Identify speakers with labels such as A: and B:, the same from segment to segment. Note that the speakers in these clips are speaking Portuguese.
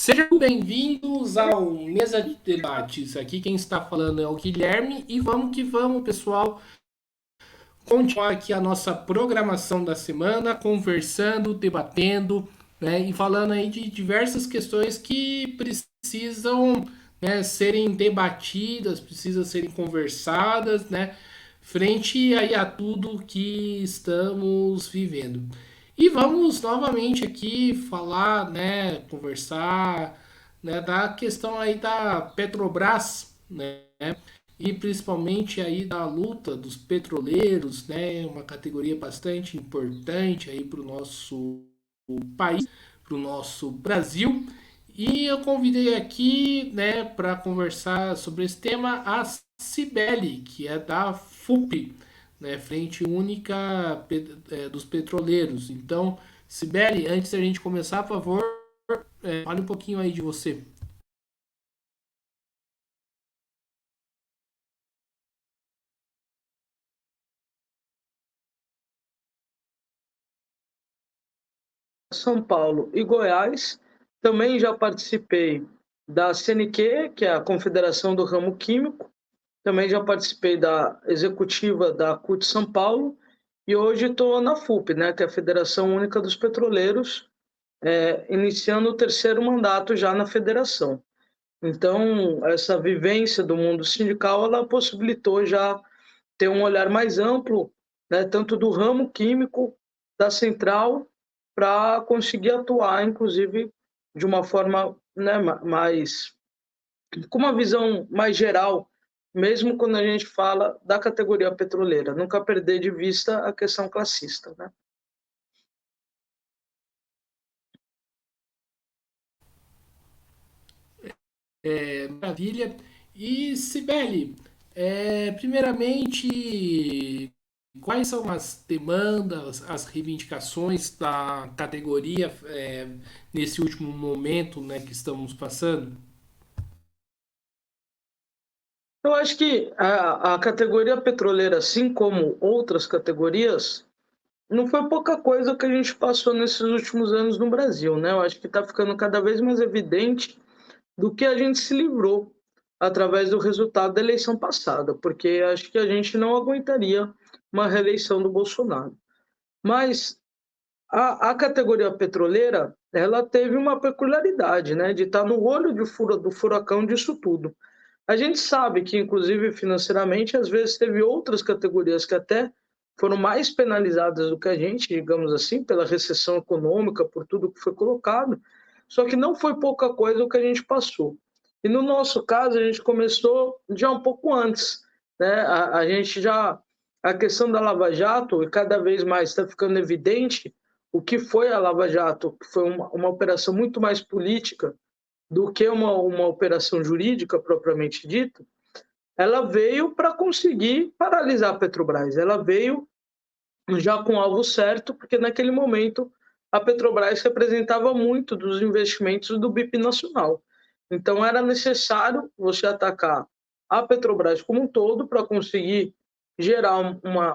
A: Sejam bem-vindos ao Mesa de Debates. Aqui quem está falando é o Guilherme e vamos que vamos, pessoal. Continuar aqui a nossa programação da semana, conversando, debatendo, né, e falando aí de diversas questões que precisam, né, serem debatidas, precisam serem conversadas, né, frente aí a tudo que estamos vivendo. E vamos novamente aqui falar, né, conversar, né, da questão aí da Petrobras, né, e principalmente aí da luta dos petroleiros, né, uma categoria bastante importante aí para o nosso país, para o nosso Brasil. E eu convidei aqui, né, para conversar sobre esse tema a Cibele, que é da FUP, né, Frente Única dos Petroleiros. Então, Cibele, antes da gente começar, por favor, fale um pouquinho aí de você.
B: São Paulo e Goiás. Também já participei da CNQ, que é a Confederação do Ramo Químico. Também já participei da executiva da CUT São Paulo. E hoje estou na FUP, né, que é a Federação Única dos Petroleiros, iniciando o terceiro mandato já na federação. Então, essa vivência do mundo sindical, ela possibilitou já ter um olhar mais amplo, né, tanto do ramo químico, da central, para conseguir atuar, inclusive, de uma forma, né, mais com uma visão mais geral, mesmo quando a gente fala da categoria petroleira, nunca perder de vista a questão classista, né?
A: Maravilha. E Cibele, primeiramente, quais são as demandas, as reivindicações da categoria nesse último momento, né, que estamos passando?
B: Eu acho que a categoria petroleira, assim como outras categorias, não foi pouca coisa que a gente passou nesses últimos anos no Brasil, né? Eu acho que está ficando cada vez mais evidente do que a gente se livrou através do resultado da eleição passada, porque acho que a gente não aguentaria uma reeleição do Bolsonaro. Mas a categoria petroleira, ela teve uma peculiaridade, né, de estar no olho do furacão disso tudo. A gente sabe que, inclusive financeiramente, às vezes teve outras categorias que até foram mais penalizadas do que a gente, digamos assim, pela recessão econômica, por tudo que foi colocado, só que não foi pouca coisa o que a gente passou. E no nosso caso, a gente começou já um pouco antes, né? A gente já a questão da Lava Jato, e cada vez mais está ficando evidente o que foi a Lava Jato, que foi uma operação muito mais política do que uma operação jurídica propriamente dita. Ela veio para conseguir paralisar a Petrobras. Ela veio já com o alvo certo, porque naquele momento a Petrobras representava muito dos investimentos do BIP nacional. Então era necessário você atacar a Petrobras como um todo para conseguir gerar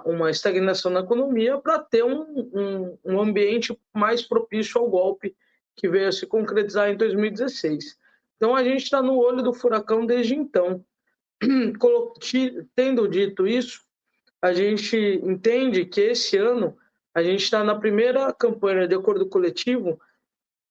B: uma estagnação na economia, para ter um ambiente mais propício ao golpe que veio a se concretizar em 2016. Então a gente está no olho do furacão desde então. Tendo dito isso, a gente entende que esse ano a gente está na primeira campanha de acordo coletivo,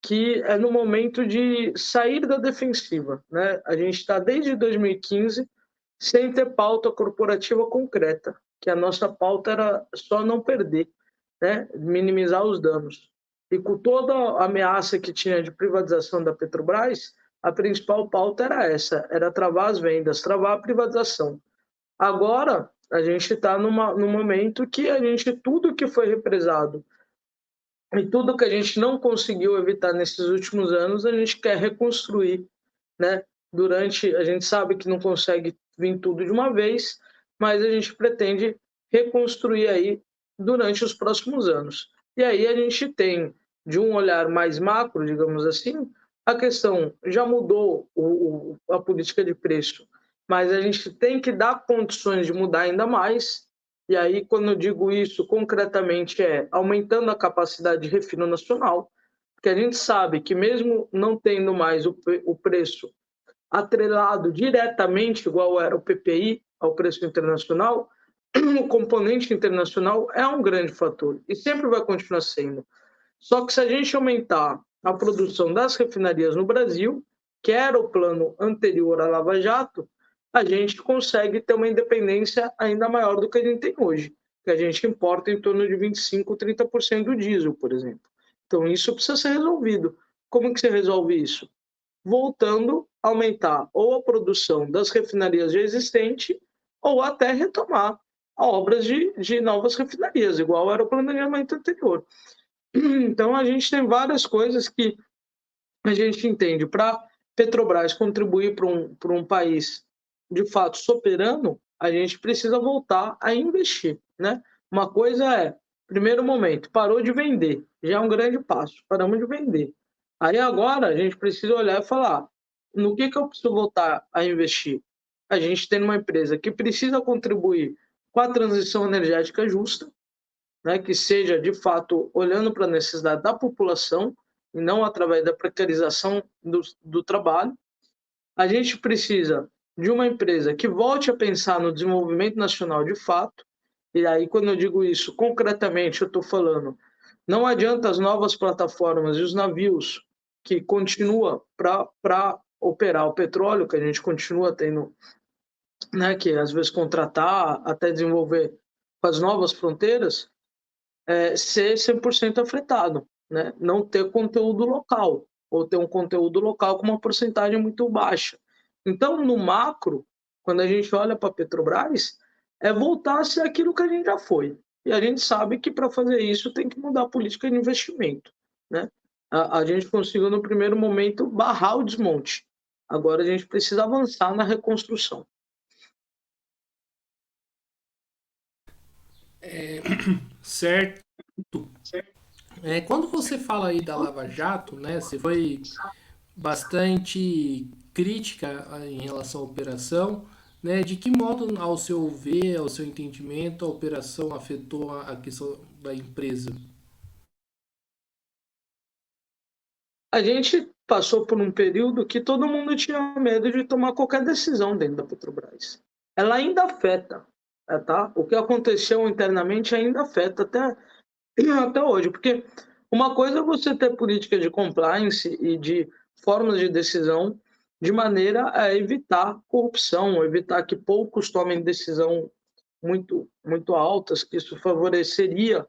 B: que é no momento de sair da defensiva, né? A gente está desde 2015 sem ter pauta corporativa concreta, que a nossa pauta era só não perder, né? Minimizar os danos. E com toda a ameaça que tinha de privatização da Petrobras, a principal pauta era essa, era travar as vendas, travar a privatização. Agora, a gente está num momento que a gente, tudo que foi represado e tudo que a gente não conseguiu evitar nesses últimos anos, a gente quer reconstruir, né? A gente sabe que não consegue vir tudo de uma vez, mas a gente pretende reconstruir aí durante os próximos anos. E aí a gente tem, de um olhar mais macro, digamos assim, a questão já mudou a política de preço, mas a gente tem que dar condições de mudar ainda mais. E aí, quando eu digo isso concretamente, é aumentando a capacidade de refino nacional, porque que a gente sabe que mesmo não tendo mais o preço atrelado diretamente, igual era o PPI, ao preço internacional, o componente internacional é um grande fator e sempre vai continuar sendo. Só que se a gente aumentar a produção das refinarias no Brasil, que era o plano anterior à Lava Jato, a gente consegue ter uma independência ainda maior do que a gente tem hoje, que a gente importa em torno de 25%, 30% do diesel, por exemplo. Então isso precisa ser resolvido. Como que se resolve isso? Voltando a aumentar ou a produção das refinarias já existentes ou até retomar obras de novas refinarias, igual era o planejamento anterior. Então, a gente tem várias coisas que a gente entende. Para Petrobras contribuir para um país de fato soberano, a gente precisa voltar a investir, né? Uma coisa é, primeiro momento, parou de vender, já é um grande passo, paramos de vender. Aí agora a gente precisa olhar e falar, no que eu preciso voltar a investir? A gente tem uma empresa que precisa contribuir com a transição energética justa, né, que seja, de fato, olhando para a necessidade da população e não através da precarização do trabalho. A gente precisa de uma empresa que volte a pensar no desenvolvimento nacional de fato, e aí, quando eu digo isso, concretamente, eu estou falando, não adianta as novas plataformas e os navios que continuam para operar o petróleo, que a gente continua tendo, né, que às vezes contratar, até desenvolver com as novas fronteiras, ser 100% afetado, né? Não ter conteúdo local, ou ter um conteúdo local com uma porcentagem muito baixa. Então, no macro, quando a gente olha para a Petrobras, é voltar a ser aquilo que a gente já foi. E a gente sabe que para fazer isso tem que mudar a política de investimento, né? A gente conseguiu, no primeiro momento, barrar o desmonte. Agora a gente precisa avançar na reconstrução.
A: Certo. Quando você fala aí da Lava Jato, né, você foi bastante crítica em relação à operação, né? De que modo, ao seu ver, ao seu entendimento, a operação afetou a questão da empresa?
B: A gente passou por um período que todo mundo tinha medo de tomar qualquer decisão dentro da Petrobras. Ela ainda afeta, tá? O que aconteceu internamente ainda afeta até hoje, porque uma coisa é você ter política de compliance e de formas de decisão de maneira a evitar corrupção, evitar que poucos tomem decisão muito altas, que isso favoreceria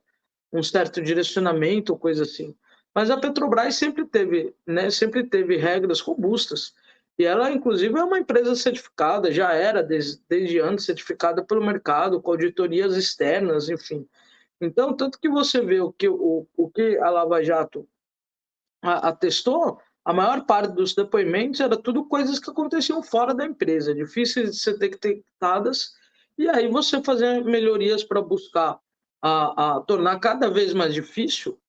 B: um certo direcionamento ou coisa assim. Mas a Petrobras sempre teve, né, sempre teve regras robustas. E ela, inclusive, é uma empresa certificada, já era desde antes certificada pelo mercado, com auditorias externas, enfim. Então, tanto que você vê o que a Lava Jato atestou, a maior parte dos depoimentos era tudo coisas que aconteciam fora da empresa, difíceis de ser detectadas, e aí você fazer melhorias para buscar a tornar cada vez mais difícil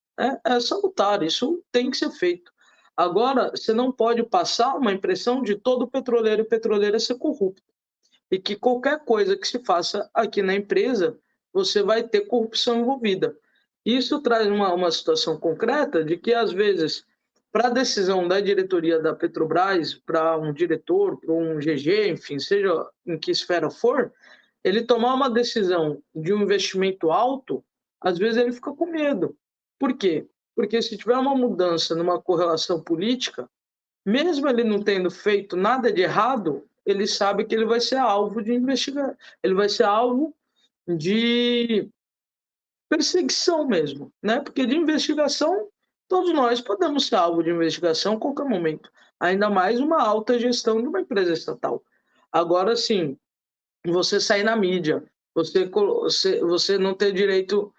B: é salutar, isso tem que ser feito. Agora, você não pode passar uma impressão de todo petroleiro e petroleira ser corrupto, e que qualquer coisa que se faça aqui na empresa, você vai ter corrupção envolvida. Isso traz uma situação concreta de que, às vezes, para a decisão da diretoria da Petrobras, para um diretor, para um GG, enfim, seja em que esfera for, ele tomar uma decisão de um investimento alto, às vezes ele fica com medo. Por quê? Porque se tiver uma mudança numa correlação política, mesmo ele não tendo feito nada de errado, ele sabe que ele vai ser alvo de investigar, ele vai ser alvo de perseguição mesmo, né? Porque de investigação, todos nós podemos ser alvo de investigação a qualquer momento, ainda mais uma alta gestão de uma empresa estatal. Agora, sim, você sair na mídia, você não ter direito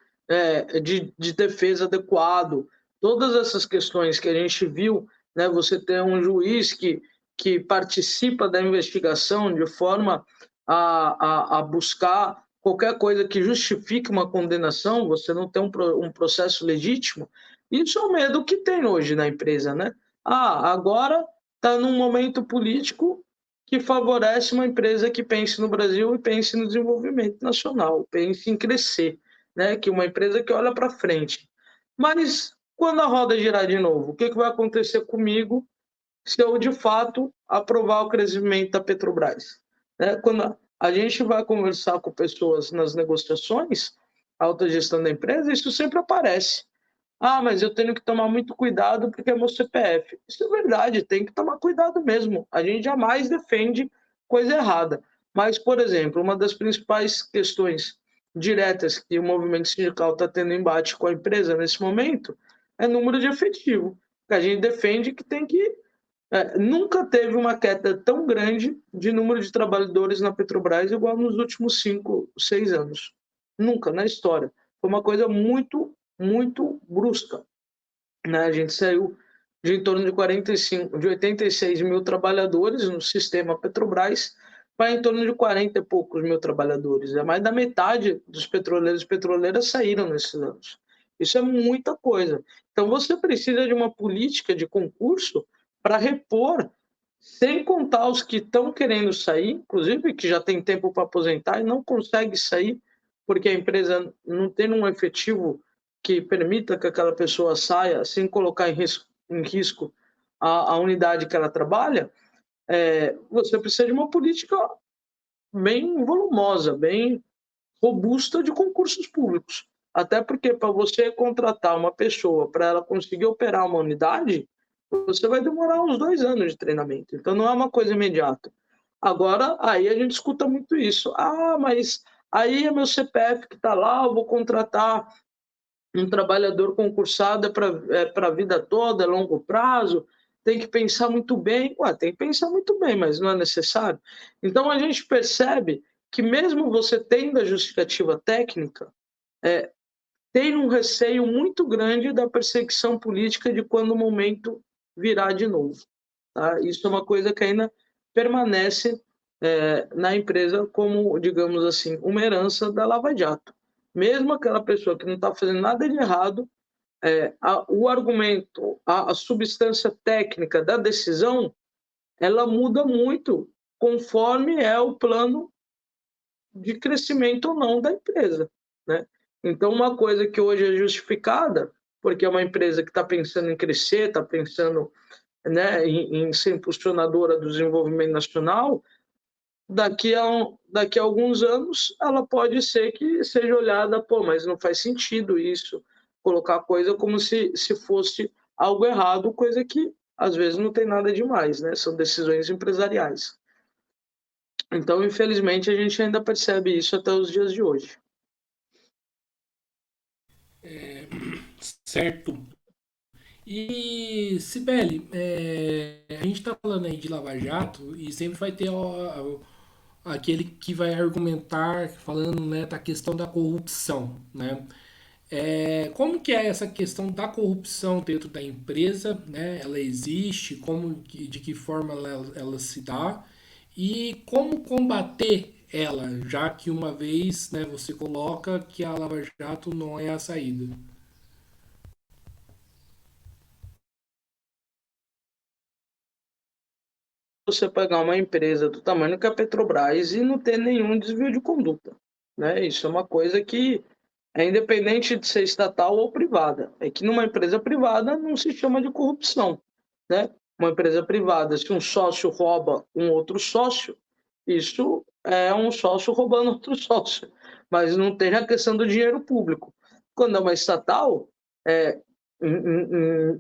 B: de defesa adequado, todas essas questões que a gente viu, né, você ter um juiz que participa da investigação de forma a buscar qualquer coisa que justifique uma condenação, você não tem um processo legítimo, isso é o medo que tem hoje na empresa, né? Agora está num momento político que favorece uma empresa que pense no Brasil e pense no desenvolvimento nacional, pense em crescer, né? Que uma empresa que olha para frente. Mas quando a roda girar de novo, o que vai acontecer comigo se eu, de fato, aprovar o crescimento da Petrobras? Né? Quando a gente vai conversar com pessoas nas negociações, alta gestão da empresa, isso sempre aparece. Ah, mas eu tenho que tomar muito cuidado porque é meu CPF. Isso é verdade, tem que tomar cuidado mesmo. A gente jamais defende coisa errada. Mas, por exemplo, uma das principais questões diretas que o movimento sindical está tendo embate com a empresa nesse momento é número de efetivo. A gente defende que tem que. Nunca teve uma queda tão grande de número de trabalhadores na Petrobras igual nos últimos 5, 6 anos. Nunca na história. Foi uma coisa muito, muito brusca. Né? A gente saiu de em torno de 86 mil trabalhadores no sistema Petrobras para em torno de 40 e poucos mil trabalhadores. Mais da metade dos petroleiros e petroleiras saíram nesses anos. Isso é muita coisa. Então, você precisa de uma política de concurso para repor, sem contar os que estão querendo sair, inclusive que já tem tempo para aposentar e não consegue sair, porque a empresa não tem um efetivo que permita que aquela pessoa saia sem colocar em risco a unidade que ela trabalha, você precisa de uma política bem volumosa, bem robusta de concursos públicos. Até porque para você contratar uma pessoa para ela conseguir operar uma unidade, você vai demorar uns 2 anos de treinamento. Então não é uma coisa imediata. Agora, aí a gente escuta muito isso. Ah, mas aí é meu CPF que está lá, eu vou contratar um trabalhador concursado para a vida toda, é longo prazo, tem que pensar muito bem. Ué, tem que pensar muito bem, mas não é necessário. Então a gente percebe que mesmo você tendo a justificativa técnica, tem um receio muito grande da perseguição política de quando o momento virar de novo. Tá? Isso é uma coisa que ainda permanece na empresa como, digamos assim, uma herança da Lava Jato. Mesmo aquela pessoa que não está fazendo nada de errado, o argumento, a substância técnica da decisão, ela muda muito conforme é o plano de crescimento ou não da empresa, né? Então, uma coisa que hoje é justificada, porque é uma empresa que está pensando em crescer, está pensando, né, em ser impulsionadora do desenvolvimento nacional, daqui a alguns anos ela pode ser que seja olhada, pô, mas não faz sentido isso, colocar a coisa como se fosse algo errado, coisa que às vezes não tem nada demais, né? São decisões empresariais. Então, infelizmente, a gente ainda percebe isso até os dias de hoje.
A: Certo. E, Sibeli, a gente está falando aí de Lava Jato e sempre vai ter aquele que vai argumentar falando, né, da questão da corrupção, né? Como que é essa questão da corrupção dentro da empresa, né? Ela existe, de que forma ela se dá e como combater ela, já que uma vez, né, você coloca que a Lava Jato não é a saída.
B: Você pegar uma empresa do tamanho que a Petrobras e não ter nenhum desvio de conduta, né? Isso é uma coisa que é independente de ser estatal ou privada. É que numa empresa privada não se chama de corrupção, né? Uma empresa privada, se um sócio rouba um outro sócio, isso é um sócio roubando outro sócio, mas não tem a questão do dinheiro público. Quando é uma estatal, é,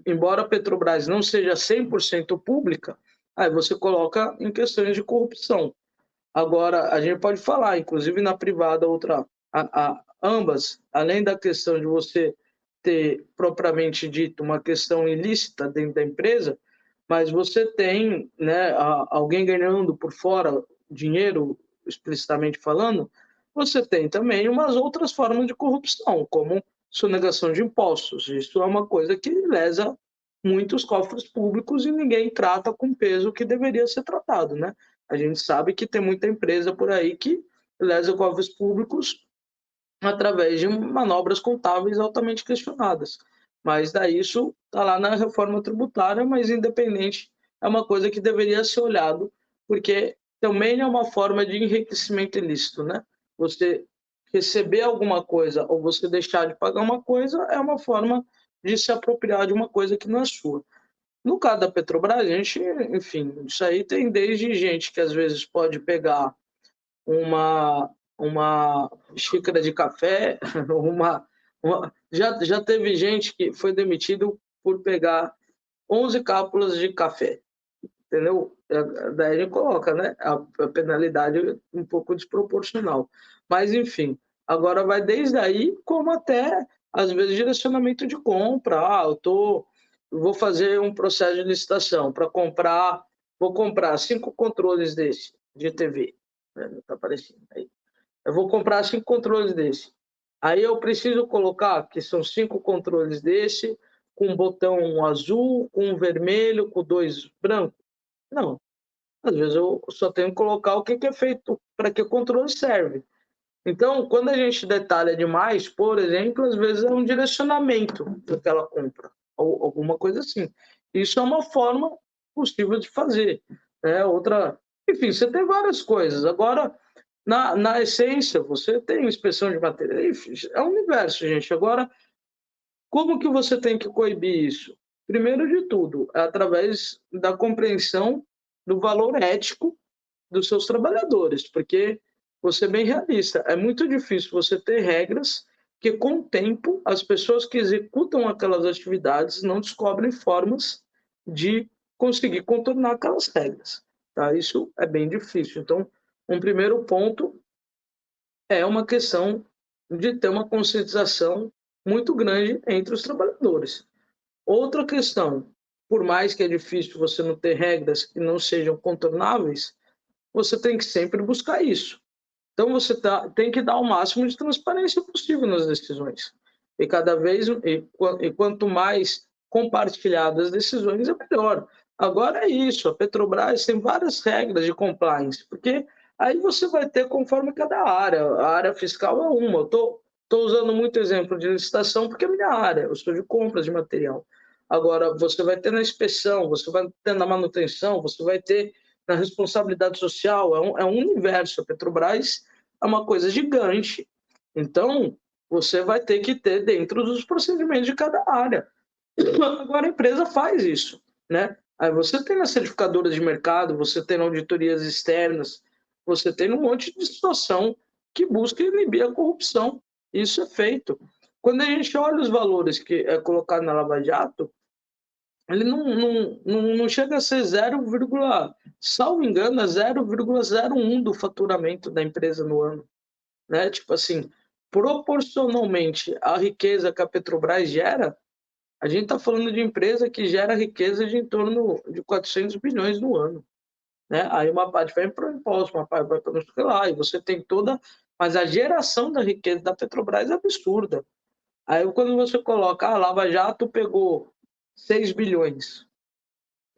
B: embora a Petrobras não seja 100% pública, aí você coloca em questões de corrupção. Agora, a gente pode falar, inclusive na privada, ambas, além da questão de você ter, propriamente dito, uma questão ilícita dentro da empresa, mas você tem, né, alguém ganhando por fora dinheiro, explicitamente falando, você tem também umas outras formas de corrupção, como sonegação de impostos. Isso é uma coisa que lesa muitos cofres públicos e ninguém trata com o peso que deveria ser tratado, né? A gente sabe que tem muita empresa por aí que lesa cofres públicos através de manobras contábeis altamente questionadas. Mas daí isso está lá na reforma tributária, mas independente, é uma coisa que deveria ser olhado, porque também é uma forma de enriquecimento ilícito, né? Você receber alguma coisa ou você deixar de pagar uma coisa é uma forma de se apropriar de uma coisa que não é sua. No caso da Petrobras, a gente, enfim, isso aí tem desde gente que às vezes pode pegar uma xícara de café, já teve gente que foi demitido por pegar 11 cápsulas de café, entendeu? Daí ele coloca, né, a penalidade um pouco desproporcional. Mas, enfim, agora vai desde aí como até, às vezes, direcionamento de compra. Vou fazer um processo de licitação para comprar, vou comprar 5 controles desse, de TV, né, não está aparecendo aí. Eu vou comprar 5 controles desse. Aí eu preciso colocar que são 5 controles desse, com um botão azul, com um vermelho, com 2 brancos. Não, às vezes eu só tenho que colocar o que é feito, para que o controle serve. Então, quando a gente detalha demais, por exemplo, às vezes é um direcionamento daquela compra, ou alguma coisa assim. Isso é uma forma possível de fazer. Né? Outra, enfim, você tem várias coisas. Agora, na essência, você tem inspeção de material. Enfim, é um universo, gente. Agora, como que você tem que coibir isso? Primeiro de tudo, é através da compreensão do valor ético dos seus trabalhadores, porque, vou ser bem realista, é muito difícil você ter regras que, com o tempo, as pessoas que executam aquelas atividades não descobrem formas de conseguir contornar aquelas regras. Tá? Isso é bem difícil. Então, um primeiro ponto é uma questão de ter uma conscientização muito grande entre os trabalhadores. Outra questão, por mais que é difícil você não ter regras que não sejam contornáveis, você tem que sempre buscar isso. Então você tem que dar o máximo de transparência possível nas decisões. E cada vez, e quanto mais compartilhadas as decisões, é melhor. Agora é isso, a Petrobras tem várias regras de compliance, porque aí você vai ter conforme cada área. A área fiscal é uma. Eu estou usando muito exemplo de licitação porque é minha área, eu sou de compras de material. Agora, você vai ter na inspeção, você vai ter na manutenção, você vai ter na responsabilidade social, é um universo. A Petrobras é uma coisa gigante. Então, você vai ter que ter dentro dos procedimentos de cada área. Agora, a empresa faz isso, né? Aí você tem as certificadoras de mercado, você tem auditorias externas, você tem um monte de situação que busca inibir a corrupção. Isso é feito. Quando a gente olha os valores que é colocado na Lava Jato, ele não chega a ser 0, salvo engano, é 0,01 do faturamento da empresa no ano. Né? Tipo assim, proporcionalmente à riqueza que a Petrobras gera, a gente está falando de empresa que gera riqueza de em torno de 400 bilhões no ano. Né? Aí uma parte vai para o imposto, uma parte vai para não sei o que lá, e você tem toda. Mas a geração da riqueza da Petrobras é absurda. Aí quando você coloca, a Lava Jato pegou 6 bilhões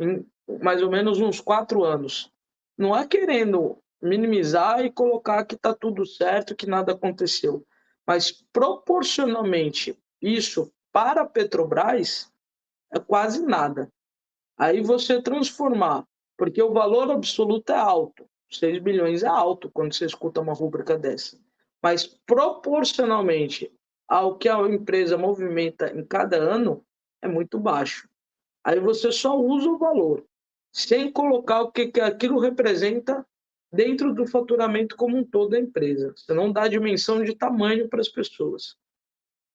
B: em mais ou menos uns 4 anos. Não é querendo minimizar e colocar que está tudo certo, que nada aconteceu. Mas, proporcionalmente, isso para a Petrobras é quase nada. Aí você transformar, porque o valor absoluto é alto, 6 bilhões é alto quando você escuta uma rúbrica dessa. Mas, proporcionalmente ao que a empresa movimenta em cada ano, é muito baixo. Aí você só usa o valor, sem colocar o que aquilo representa dentro do faturamento como um todo da empresa. Você não dá dimensão de tamanho para as pessoas.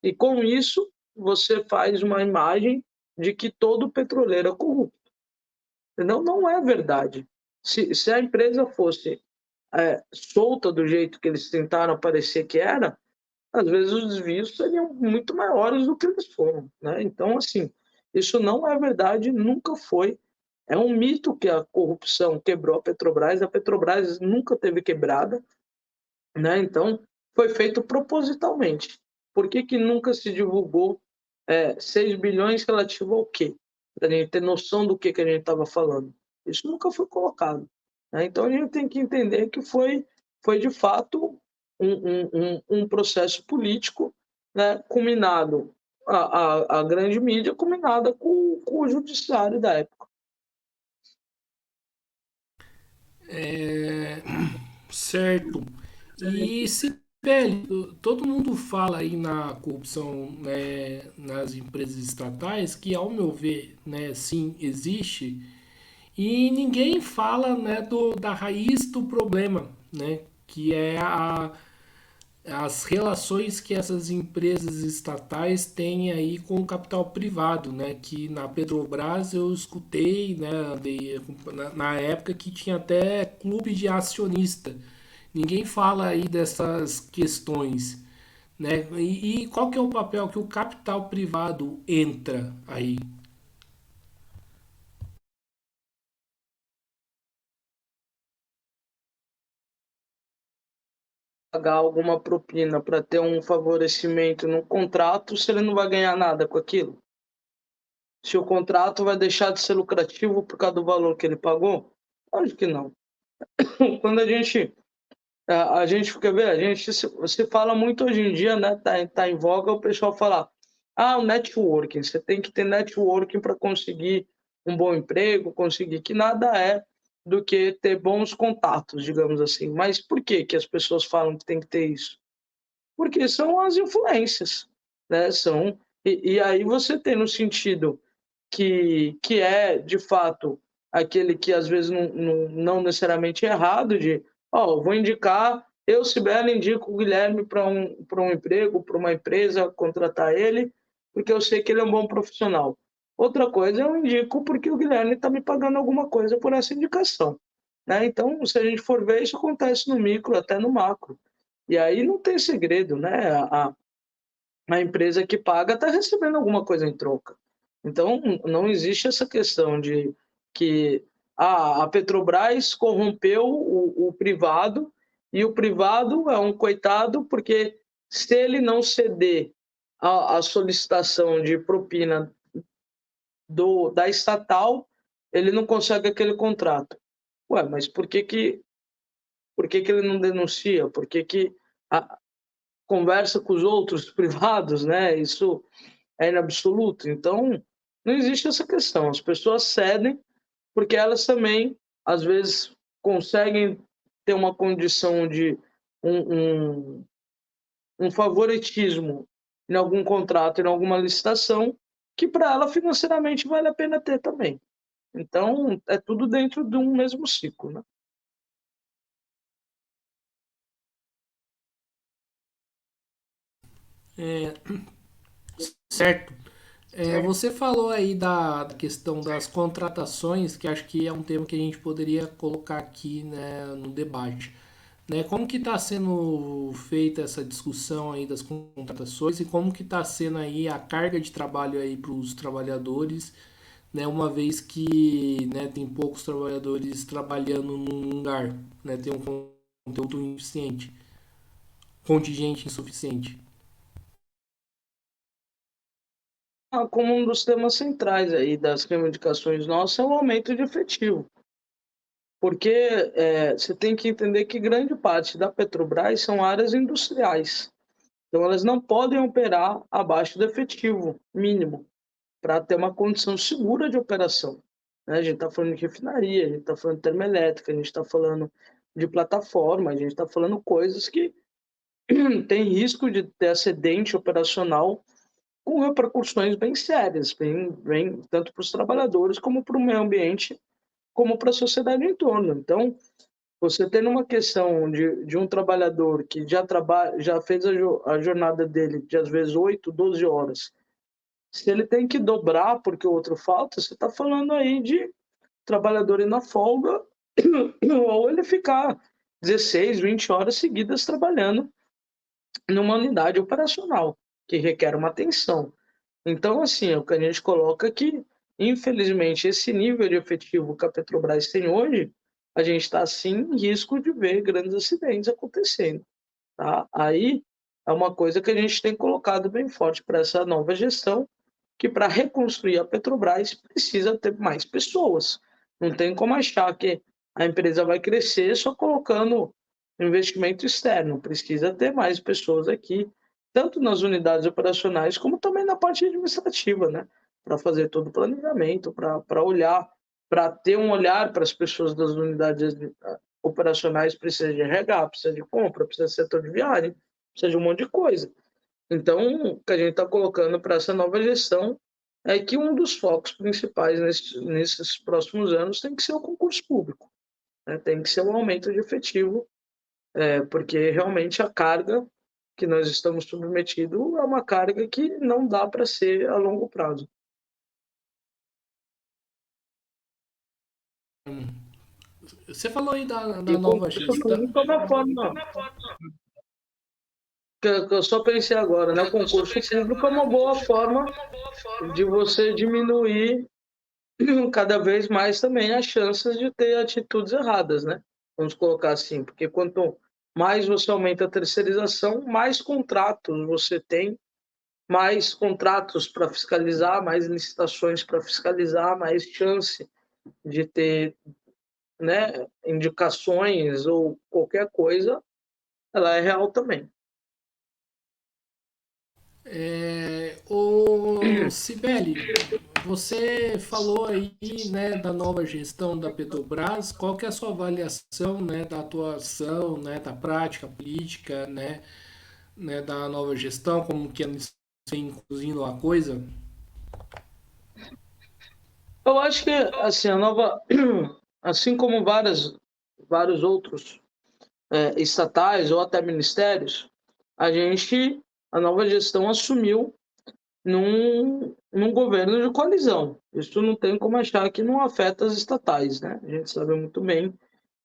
B: E com isso, você faz uma imagem de que todo petroleiro é corrupto. Não, não é verdade. Se a empresa fosse solta do jeito que eles tentaram parecer que era, às vezes os desvios seriam muito maiores do que eles foram. Né? Então, assim, isso não é verdade, nunca foi. É um mito que a corrupção quebrou a Petrobras nunca teve quebrada, né? Então, foi feito propositalmente. Por que nunca se divulgou 6 bilhões relativo ao quê? Para a gente ter noção do que a gente estava falando. Isso nunca foi colocado. Né? Então, a gente tem que entender que foi de fato um processo político, né, culminado a grande mídia, culminada com o judiciário da época.
A: Certo. E se Pele, todo mundo fala aí na corrupção, né, nas empresas estatais, que ao meu ver, né, sim, existe, e ninguém fala, né, da raiz do problema, né, que é as relações que essas empresas estatais têm aí com o capital privado, né? Que na Petrobras eu escutei, né, na época que tinha até clube de acionista. Ninguém fala aí dessas questões, né? E qual que é o papel que o capital privado entra aí?
B: Pagar alguma propina para ter um favorecimento no contrato se ele não vai ganhar nada com aquilo? Se o contrato vai deixar de ser lucrativo por causa do valor que ele pagou? Acho que não. Quando a gente fica vendo, a gente se fala muito hoje em dia, né? Tá em voga o pessoal falar: ah, o networking, você tem que ter networking para conseguir um bom emprego, conseguir que nada é do que ter bons contatos, digamos assim. Mas por que que as pessoas falam que tem que ter isso? Porque são as influências, né? E aí você tem no sentido que é, de fato, aquele que às vezes não necessariamente é errado, de, ó, vou indicar, eu, Sibeli, indico o Guilherme para um emprego, para uma empresa, contratar ele, porque eu sei que ele é um bom profissional. Outra coisa, eu indico porque o Guilherme está me pagando alguma coisa por essa indicação. Né? Então, se a gente for ver, isso acontece no micro, até no macro. E aí não tem segredo, né? A empresa que paga está recebendo alguma coisa em troca. Então, não existe essa questão de que a Petrobras corrompeu o privado e o privado é um coitado porque se ele não ceder a solicitação de propina da estatal, ele não consegue aquele contrato. Ué, mas por que que ele não denuncia? Por que que a, conversa com os outros privados, né? Isso é inabsoluto. Então, não existe essa questão. As pessoas cedem porque elas também, às vezes, conseguem ter uma condição de um, um, um favoritismo em algum contrato, em alguma licitação, que para ela financeiramente vale a pena ter também. Então, é tudo dentro de um mesmo ciclo, né?
A: Certo. Você falou aí da questão das contratações, que acho que é um tema que a gente poderia colocar aqui, né, no debate. Né, como que está sendo feita essa discussão aí das contratações e como que está sendo aí a carga de trabalho aí para os trabalhadores, né, uma vez que, né, tem poucos trabalhadores trabalhando num lugar, né, tem um conteúdo insuficiente, contingente insuficiente.
B: Como um dos temas centrais aí das reivindicações nossas é o aumento de efetivo. Porque você tem que entender que grande parte da Petrobras são áreas industriais. Então, elas não podem operar abaixo do efetivo mínimo para ter uma condição segura de operação. Né? A gente está falando de refinaria, a gente está falando de termoelétrica, a gente está falando de plataforma, a gente está falando coisas que têm risco de ter acidente operacional com repercussões bem sérias, bem tanto para os trabalhadores como para o meio ambiente, como para a sociedade em torno. Então, você tem uma questão de um trabalhador que já fez a jornada dele de às vezes 8, 12 horas. Se ele tem que dobrar porque o outro falta, você está falando aí de trabalhador ir na folga ou ele ficar 16, 20 horas seguidas trabalhando numa unidade operacional, que requer uma atenção. Então, assim, o que a gente coloca é que, infelizmente, esse nível de efetivo que a Petrobras tem hoje, a gente está, sim, em risco de ver grandes acidentes acontecendo. Tá? Aí é uma coisa que a gente tem colocado bem forte para essa nova gestão, que para reconstruir a Petrobras precisa ter mais pessoas. Não tem como achar que a empresa vai crescer só colocando investimento externo. Precisa ter mais pessoas aqui, tanto nas unidades operacionais como também na parte administrativa, né? Para fazer todo o planejamento, para olhar, para ter um olhar para as pessoas das unidades operacionais, precisa de RH, precisa de compra, precisa de setor de viagem, precisa de um monte de coisa. Então, o que a gente está colocando para essa nova gestão é que um dos focos principais nesses próximos anos tem que ser o concurso público, né? Tem que ser o aumento de efetivo, porque realmente a carga que nós estamos submetidos é uma carga que não dá para ser a longo prazo.
A: Você falou aí da
B: E
A: nova
B: concurso
A: gestão.
B: público é uma forma que eu só pensei agora, né? O concurso público é uma boa forma de você diminuir cada vez mais também as chances de ter atitudes erradas, né? Vamos colocar assim, porque quanto mais você aumenta a terceirização, mais contratos você tem, mais contratos para fiscalizar, mais licitações para fiscalizar, mais chance de ter, né, indicações ou qualquer coisa, ela é real também.
A: O Sibeli, você falou aí, né, da nova gestão da Petrobras. Qual que é a sua avaliação, né, da atuação, né, da prática política, né, da nova gestão, como que eles vêm conduzindo a coisa?
B: Eu acho que assim a nova, assim como vários outros estatais ou até ministérios, a nova gestão assumiu num governo de coalizão. Isso não tem como achar que não afeta as estatais, né? A gente sabe muito bem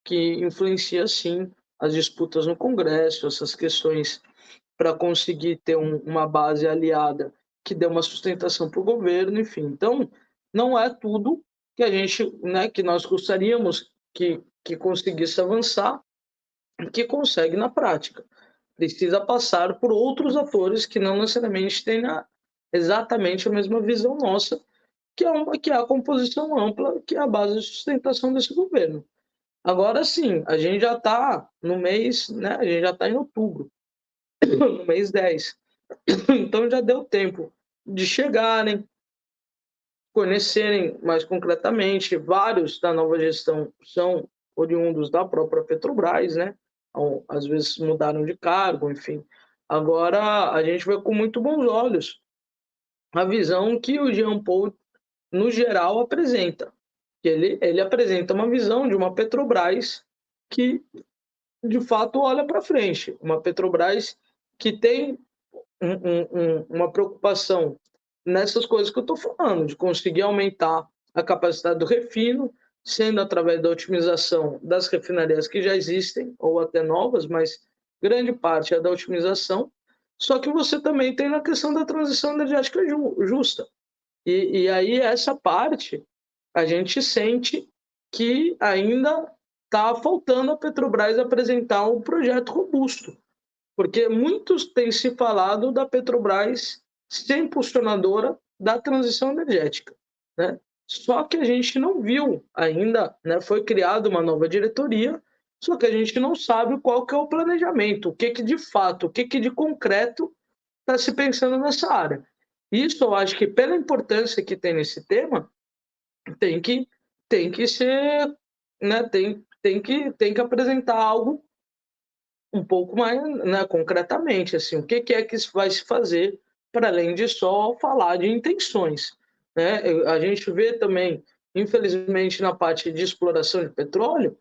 B: que influencia sim as disputas no Congresso, essas questões para conseguir ter uma base aliada que dê uma sustentação para o governo, enfim. Então, não é tudo que a gente, né, que nós gostaríamos que conseguisse avançar, que consegue na prática. Precisa passar por outros atores que não necessariamente tenham exatamente a mesma visão nossa, que é a composição ampla, que é a base de sustentação desse governo. Agora sim, a gente já está no mês, né, a gente já está em outubro, no mês 10. Então já deu tempo de chegarem, conhecerem mais concretamente. Vários da nova gestão são oriundos da própria Petrobras, né? Então, às vezes mudaram de cargo, enfim. Agora a gente vê com muito bons olhos a visão que o Jean Paul, no geral, apresenta. Ele apresenta uma visão de uma Petrobras que, de fato, olha para frente. Uma Petrobras que tem uma preocupação nessas coisas que eu estou falando, de conseguir aumentar a capacidade do refino, sendo através da otimização das refinarias que já existem, ou até novas, mas grande parte é da otimização. Só que você também tem na questão da transição energética justa. E aí, essa parte, a gente sente que ainda está faltando a Petrobras apresentar um projeto robusto, porque muitos têm se falado da Petrobras ser impulsionadora da transição energética, né? Só que a gente não viu ainda, né? Foi criada uma nova diretoria, só que a gente não sabe qual que é o planejamento, o que de fato, o que de concreto está se pensando nessa área. Isso eu acho que pela importância que tem nesse tema, tem que tem que ser, né? Tem que apresentar algo um pouco mais, né, concretamente, assim, o que é que vai se fazer para além de só falar de intenções, né? A gente vê também, infelizmente, na parte de exploração de petróleo,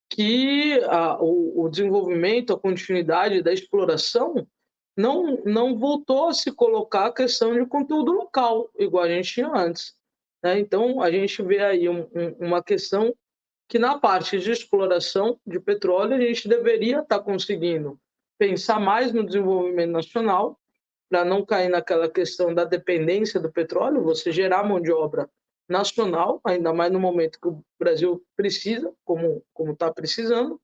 B: que o desenvolvimento, a continuidade da exploração não voltou a se colocar a questão de conteúdo local, igual a gente tinha antes, né? Então, a gente vê aí uma questão que na parte de exploração de petróleo a gente deveria estar conseguindo pensar mais no desenvolvimento nacional, para não cair naquela questão da dependência do petróleo, você gerar mão de obra nacional, ainda mais no momento que o Brasil precisa, como está precisando,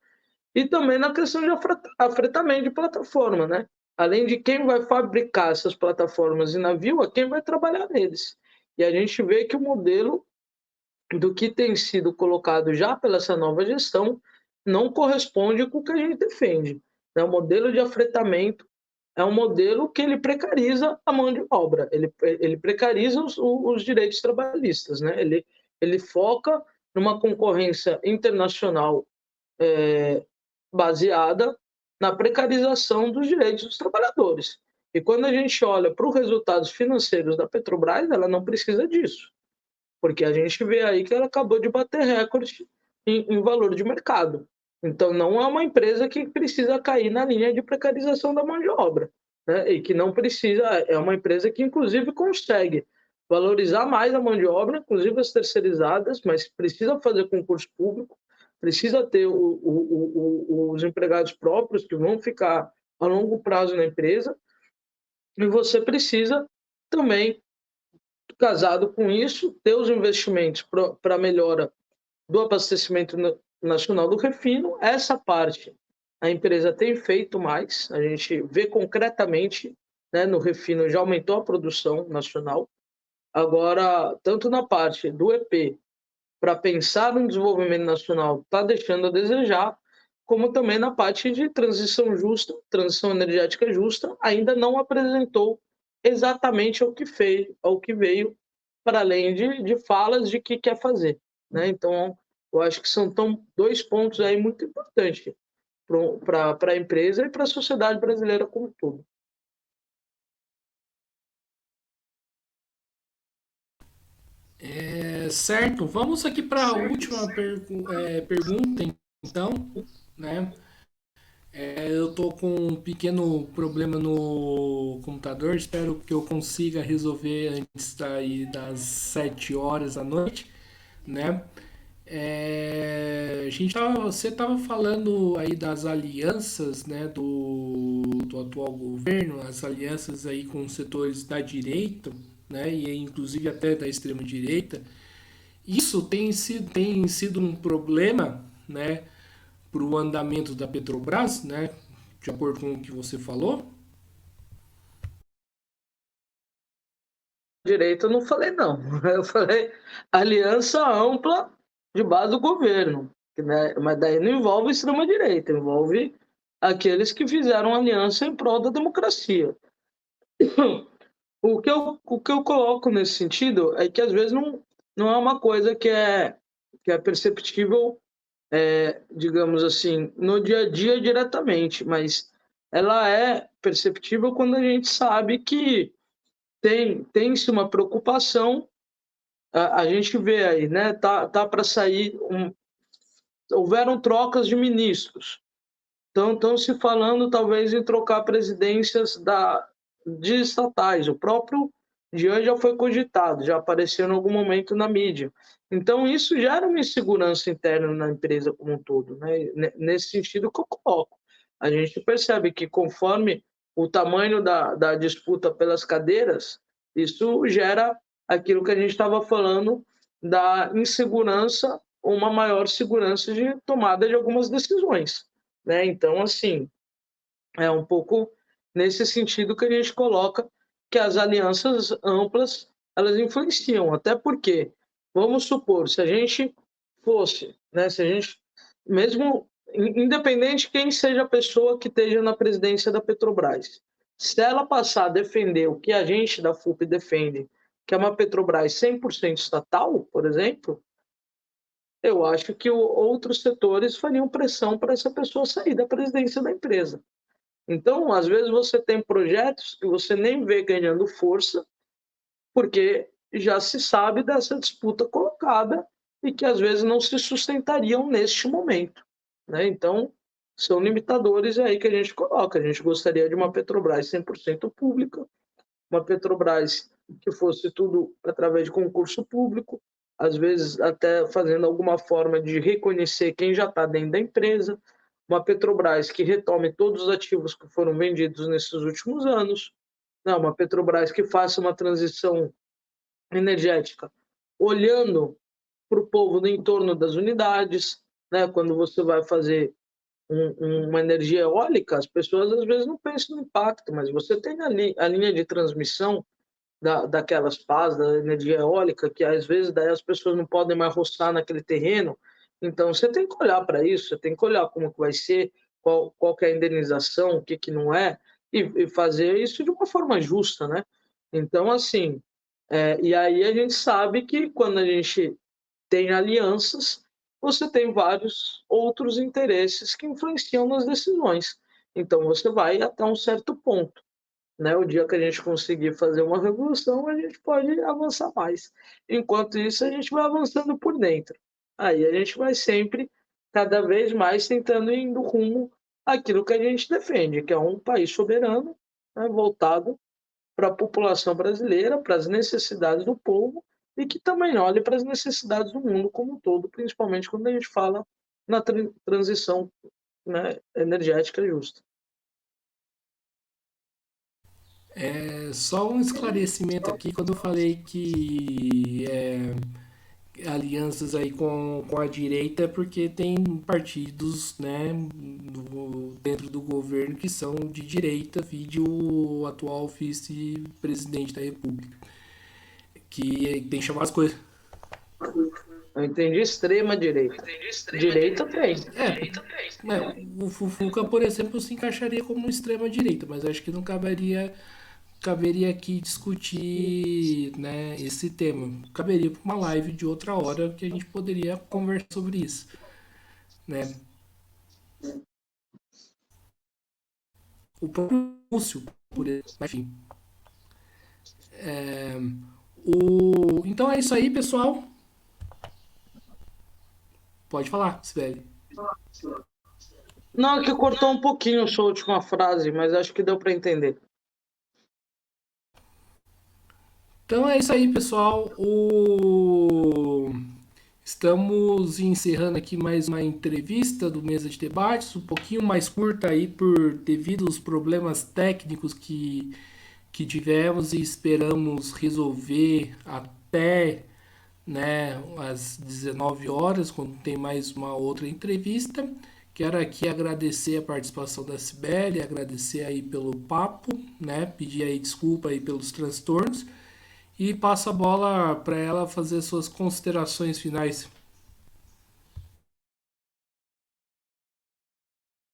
B: e também na questão de afretamento de plataforma, né? Além de quem vai fabricar essas plataformas e navio, é quem vai trabalhar neles. E a gente vê que o modelo do que tem sido colocado já pela essa nova gestão não corresponde com o que a gente defende, né? O modelo de afretamento é um modelo que ele precariza a mão de obra, ele precariza os direitos trabalhistas, né? Ele foca numa concorrência internacional baseada na precarização dos direitos dos trabalhadores. E quando a gente olha para os resultados financeiros da Petrobras, ela não precisa disso, porque a gente vê aí que ela acabou de bater recorde em valor de mercado. Então, não é uma empresa que precisa cair na linha de precarização da mão de obra, né? E que não precisa, é uma empresa que, inclusive, consegue valorizar mais a mão de obra, inclusive as terceirizadas, mas precisa fazer concurso público, precisa ter os empregados próprios que vão ficar a longo prazo na empresa, e você precisa também, casado com isso, ter os investimentos para melhora do abastecimento nacional do refino. Essa parte a empresa tem feito mais, a gente vê concretamente, né, no refino já aumentou a produção nacional. Agora, tanto na parte do EP, para pensar no desenvolvimento nacional, está deixando a desejar, como também na parte de transição justa, transição energética justa, ainda não apresentou exatamente ao que veio, para além de falas de que quer fazer, né? Então, eu acho que são dois pontos aí muito importantes para a empresa e para a sociedade brasileira como um todo.
A: Certo, vamos aqui para a última pergunta, então, né? Eu tô com um pequeno problema no computador, espero que eu consiga resolver antes daí das 7 horas da noite, né? Você estava falando aí das alianças, né, do atual governo, as alianças aí com os setores da direita, né, e inclusive até da extrema direita. Isso tem sido um problema, né, para o andamento da Petrobras, né, de acordo com o que você falou?
B: Direito eu não falei, não. Eu falei aliança ampla de base do governo, né? Mas daí não envolve extrema-direita, envolve aqueles que fizeram aliança em prol da democracia. O que eu coloco nesse sentido é que às vezes não é uma coisa que é perceptível, digamos assim, no dia a dia diretamente, mas ela é perceptível quando a gente sabe que tem-se uma preocupação. A gente vê aí, né? Tá para sair houveram trocas de ministros. Então, estão se falando talvez em trocar presidências de estatais. O próprio Jean já foi cogitado, já apareceu em algum momento na mídia. Então, isso gera uma insegurança interna na empresa como um todo, né? Nesse sentido que eu coloco. A gente percebe que conforme o tamanho da disputa pelas cadeiras, isso gera aquilo que a gente estava falando da insegurança ou uma maior segurança de tomada de algumas decisões, né? Então, assim, é um pouco nesse sentido que a gente coloca que as alianças amplas, elas influenciam, até porque, vamos supor, se a gente fosse, né, se a gente, mesmo independente de quem seja a pessoa que esteja na presidência da Petrobras, se ela passar a defender o que a gente da FUP defende, que é uma Petrobras 100% estatal, por exemplo, eu acho que outros setores fariam pressão para essa pessoa sair da presidência da empresa. Então, às vezes, você tem projetos que você nem vê ganhando força, porque já se sabe dessa disputa colocada e que às vezes não se sustentariam neste momento, né? Então, são limitadores aí que a gente coloca. A gente gostaria de uma Petrobras 100% pública, uma Petrobras que fosse tudo através de concurso público, às vezes até fazendo alguma forma de reconhecer quem já está dentro da empresa, uma Petrobras que retome todos os ativos que foram vendidos nesses últimos anos, não, uma Petrobras que faça uma transição energética olhando para o povo no entorno das unidades, né? Quando você vai fazer uma energia eólica, as pessoas às vezes não pensam no impacto, mas você tem ali a linha de transmissão daquelas pás da energia eólica, que às vezes daí as pessoas não podem mais roçar naquele terreno. Então você tem que olhar para isso, você tem que olhar como que vai ser, qual que é a indenização, o que, que não é, e fazer isso de uma forma justa, né? Então, assim, e aí a gente sabe que quando a gente tem alianças, você tem vários outros interesses que influenciam nas decisões. Então você vai até um certo ponto, né? O dia que a gente conseguir fazer uma revolução, a gente pode avançar mais. Enquanto isso, a gente vai avançando por dentro. Aí a gente vai sempre, cada vez mais, tentando ir indo rumo àquilo que a gente defende, que é um país soberano, né, voltado para a população brasileira, para as necessidades do povo e que também olhe para as necessidades do mundo como um todo, principalmente quando a gente fala na transição, né, energética justa.
A: Só um esclarecimento aqui, quando eu falei que alianças aí com a direita, é porque tem partidos, né, dentro do governo que são de direita, vide o atual vice-presidente da República, que tem que chamar as coisas.
B: Eu entendi extrema direita. Direita tem.
A: O Fufuca, por exemplo, se encaixaria como extrema direita, mas acho que não caberia aqui discutir, né, esse tema. Caberia para uma live de outra hora que a gente poderia conversar sobre isso, né? O próprio Lúcio, por exemplo, enfim. Então é isso aí, pessoal. Pode falar, Sibeli.
B: Não, que cortou um pouquinho a sua última frase, mas acho que deu para entender.
A: Então é isso aí, pessoal. Estamos encerrando aqui mais uma entrevista do Mesa de Debates, um pouquinho mais curta aí devido aos problemas técnicos que tivemos e esperamos resolver até, né, às 19 horas, quando tem mais uma outra entrevista. Quero aqui agradecer a participação da Cibele, agradecer aí pelo papo, né, pedir aí desculpa aí pelos transtornos e passo a bola para ela fazer suas considerações finais.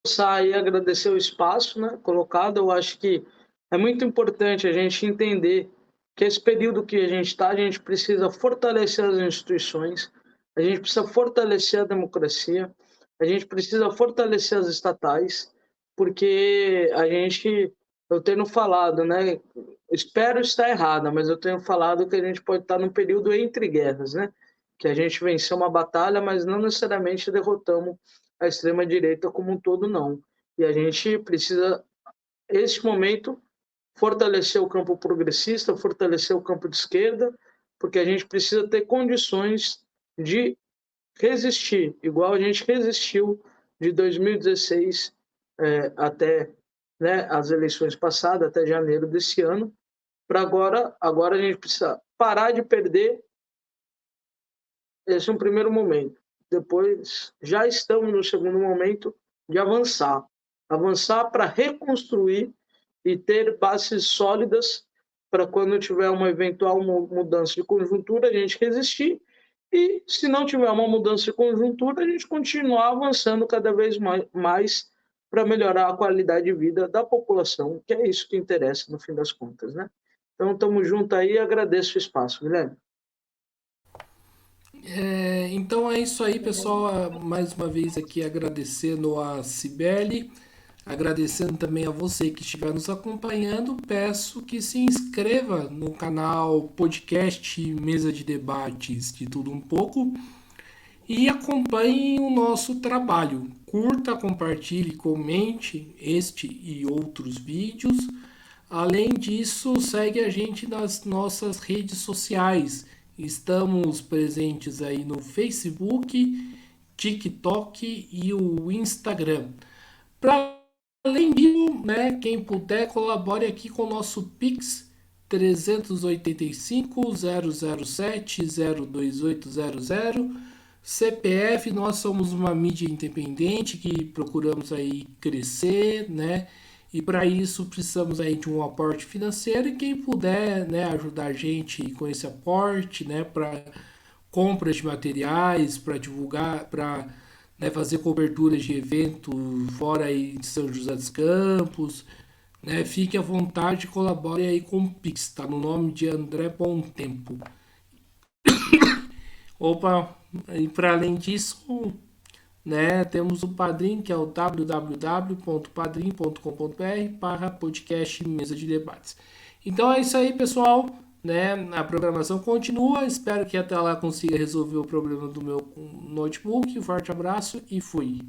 B: Sair e agradecer o espaço, né, colocado. Eu acho que é muito importante a gente entender que esse período que a gente está, a gente precisa fortalecer as instituições, a gente precisa fortalecer a democracia, a gente precisa fortalecer as estatais, porque eu tenho falado, né, espero estar errada, mas eu tenho falado que a gente pode estar num período entre guerras, né, que a gente venceu uma batalha, mas não necessariamente derrotamos a extrema-direita como um todo, não. E a gente precisa, neste momento, fortalecer o campo progressista, fortalecer o campo de esquerda, porque a gente precisa ter condições de resistir, igual a gente resistiu de 2016 até, né, as eleições passadas, até janeiro desse ano, para agora a gente precisa parar de perder. Esse é um primeiro momento. Depois, já estamos no segundo momento de avançar. Avançar para reconstruir e ter bases sólidas para quando tiver uma eventual mudança de conjuntura, a gente resistir. E se não tiver uma mudança de conjuntura, a gente continuar avançando cada vez mais para melhorar a qualidade de vida da população, que é isso que interessa no fim das contas, né? Então, estamos juntos aí e agradeço o espaço, Guilherme.
A: Então é isso aí, pessoal. Mais uma vez aqui agradecendo a Cibele, agradecendo também a você que estiver nos acompanhando. Peço que se inscreva no canal podcast Mesa de Debates de Tudo Um Pouco e acompanhe o nosso trabalho. Curta, compartilhe, comente este e outros vídeos. Além disso, segue a gente nas nossas redes sociais. Estamos presentes aí no Facebook, TikTok e o Instagram. Para além disso, né, quem puder colabore aqui com o nosso Pix 385 007 02800. CPF, nós somos uma mídia independente que procuramos aí crescer, né? E para isso precisamos aí de um aporte financeiro e quem puder, né, ajudar a gente com esse aporte, né, para compras de materiais, para divulgar, para, né, fazer coberturas de evento fora aí de São José dos Campos, né, fique à vontade, colabore aí com o Pix, tá no nome de André Bom Tempo. Opa, e para além disso, né? Temos o Padrim, que é o www.padrim.com.br/podcast Mesa de Debates. Então é isso aí, pessoal, né? A programação continua. Espero que até lá consiga resolver o problema do meu notebook. Forte abraço e fui.